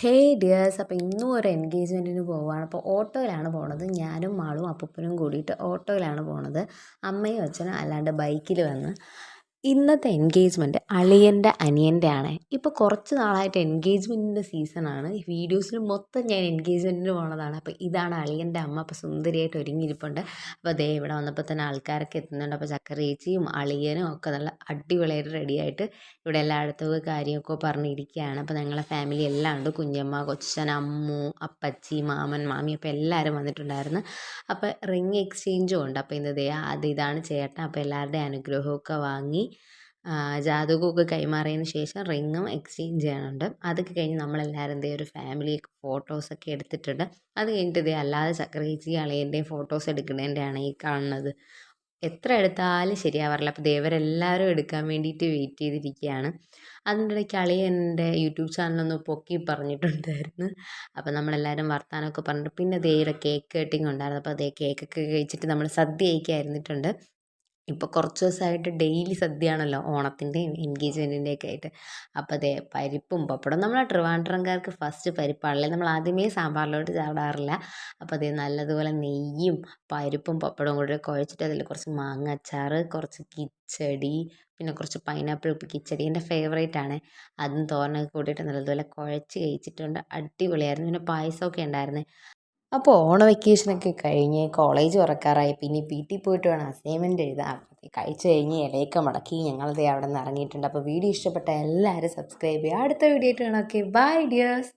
ഹേ dears, അപ്പോൾ ഇന്നും ഒരു എൻഗേജ്മെൻറ്റിന് പോവുകയാണ്. അപ്പോൾ ഓട്ടോയിലാണ് പോണത്. ഞാനും മാളും അപ്പൂപ്പനും കൂടിയിട്ട് ഓട്ടോയിലാണ് പോണത്. അമ്മയും അച്ഛനും അല്ലാണ്ട് ബൈക്കിൽ വന്ന്. ഇന്നത്തെ എൻഗേജ്മെൻറ്റ് അളിയൻ്റെ അനിയൻ്റെ ആണ്. ഇപ്പോൾ കുറച്ച് നാളായിട്ട് എൻഗേജ്മെൻറ്റിൻ്റെ സീസണാണ്. ഈ വീഡിയോസിൽ മൊത്തം ഞാൻ എൻഗേജ്മെൻറ്റിന് പോണതാണ്. അപ്പോൾ ഇതാണ് അളിയൻ്റെ അമ്മ. അപ്പോൾ സുന്ദരിയായിട്ട് ഒരുങ്ങിയിരിപ്പുണ്ട്. അപ്പോൾ ദേ ഇവിടെ വന്നപ്പോൾ തന്നെ ആൾക്കാരൊക്കെ എത്തുന്നുണ്ട്. അപ്പോൾ ചക്കരേച്ചിയും അളിയനും ഒക്കെ നല്ല അടിപൊളിയായിട്ട് റെഡിയായിട്ട് ഇവിടെ എല്ലായിടത്തും കാര്യമൊക്കെ പറഞ്ഞിരിക്കുകയാണ്. അപ്പോൾ ഞങ്ങളെ ഫാമിലി എല്ലാം ഉണ്ട്. കുഞ്ഞമ്മ, കൊച്ചച്ഛൻ, അമ്മു, അപ്പച്ചി, മാമൻ, മാമി, അപ്പോൾ എല്ലാവരും വന്നിട്ടുണ്ടായിരുന്നു. അപ്പോൾ റിങ് എക്സ്ചേഞ്ചും ഉണ്ട്. അപ്പോൾ ഇതാണ് ചേട്ടൻ. അപ്പോൾ എല്ലാവരുടെയും അനുഗ്രഹമൊക്കെ വാങ്ങി ജാതകമൊക്കെ കൈമാറിയതിന് ശേഷം റിങ്ങും എക്സ്ചേഞ്ച് ചെയ്യാനുണ്ട്. അതൊക്കെ കഴിഞ്ഞ് നമ്മളെല്ലാവരും ഒരു ഫാമിലി ഫോട്ടോസൊക്കെ എടുത്തിട്ടുണ്ട്. അത് കഴിഞ്ഞിട്ട് അല്ലാതെ ചക്കരേച്ചി അളിയൻ്റെയും ഫോട്ടോസ് എടുക്കുന്നതിൻ്റെയാണ് ഈ കാണുന്നത്. എത്ര എടുത്താലും ശരിയാവാറില്ല. അപ്പോൾ ഇവരെല്ലാവരും എടുക്കാൻ വേണ്ടിയിട്ട് വെയിറ്റ് ചെയ്തിരിക്കുകയാണ്. അതിൻ്റെ ഇടയ്ക്ക് അളിയൻ എൻ്റെ യൂട്യൂബ് ചാനലൊന്ന് പൊക്കി പറഞ്ഞിട്ടുണ്ടായിരുന്നു. അപ്പോൾ നമ്മളെല്ലാവരും വർത്താനമൊക്കെ പറഞ്ഞിട്ട് പിന്നെ ഇവിടെ കേക്ക് കട്ടിങ് ഉണ്ടായിരുന്നു. അപ്പോൾ കേക്കൊക്കെ കഴിച്ചിട്ട് നമ്മൾ സദ്യ കഴിക്കാനിരുന്നിട്ടുണ്ട്. ഇപ്പോൾ കുറച്ച് ദിവസമായിട്ട് ഡെയിലി സദ്യയാണല്ലോ, ഓണത്തിൻ്റെയും എൻഗേജ്മെൻറ്റിൻ്റെയൊക്കെ ആയിട്ട്. അപ്പോൾ പരിപ്പും പപ്പടം, നമ്മളെ ട്രിവാൻഡ്രംകാർക്ക് ഫസ്റ്റ് പരിപ്പാണല്ലേ, നമ്മൾ ആദ്യമേ സാമ്പാറിലോട്ട് ചാടാറില്ല. അപ്പോൾ നല്ലതുപോലെ നെയ്യും പരിപ്പും പപ്പടവും കൂടി കുഴച്ചിട്ട് അതിൽ കുറച്ച് മാങ്ങ അച്ചാർ, കുറച്ച് കിച്ചടി, പിന്നെ കുറച്ച് പൈനാപ്പിൾ കിച്ചടി എൻ്റെ ഫേവറേറ്റ് ആണ്. അതും തോരനൊക്കെ കൂട്ടിയിട്ട് നല്ലതുപോലെ കുഴച്ച് കഴിച്ചിട്ടുണ്ട്. അടിപൊളിയായിരുന്നു. പിന്നെ പായസമൊക്കെ ഉണ്ടായിരുന്നു. അപ്പോൾ ഓണ വെക്കേഷനൊക്കെ കഴിഞ്ഞ് കോളേജ് തുറക്കാറായി. പിന്നെ വീട്ടിൽ പോയിട്ട് വേണം അസൈൻമെൻറ്റ് എഴുതാൻ. കഴിച്ച് കഴിഞ്ഞ് ഇലയൊക്കെ മടക്കി ഞങ്ങളത് അവിടെ നിന്ന് ഇറങ്ങിയിട്ടുണ്ട്. അപ്പോൾ വീഡിയോ ഇഷ്ടപ്പെട്ട എല്ലാവരും സബ്സ്ക്രൈബ് ചെയ്യുക. അടുത്ത വീഡിയോ ആയിട്ട് കാണാം. Okay, bye dears.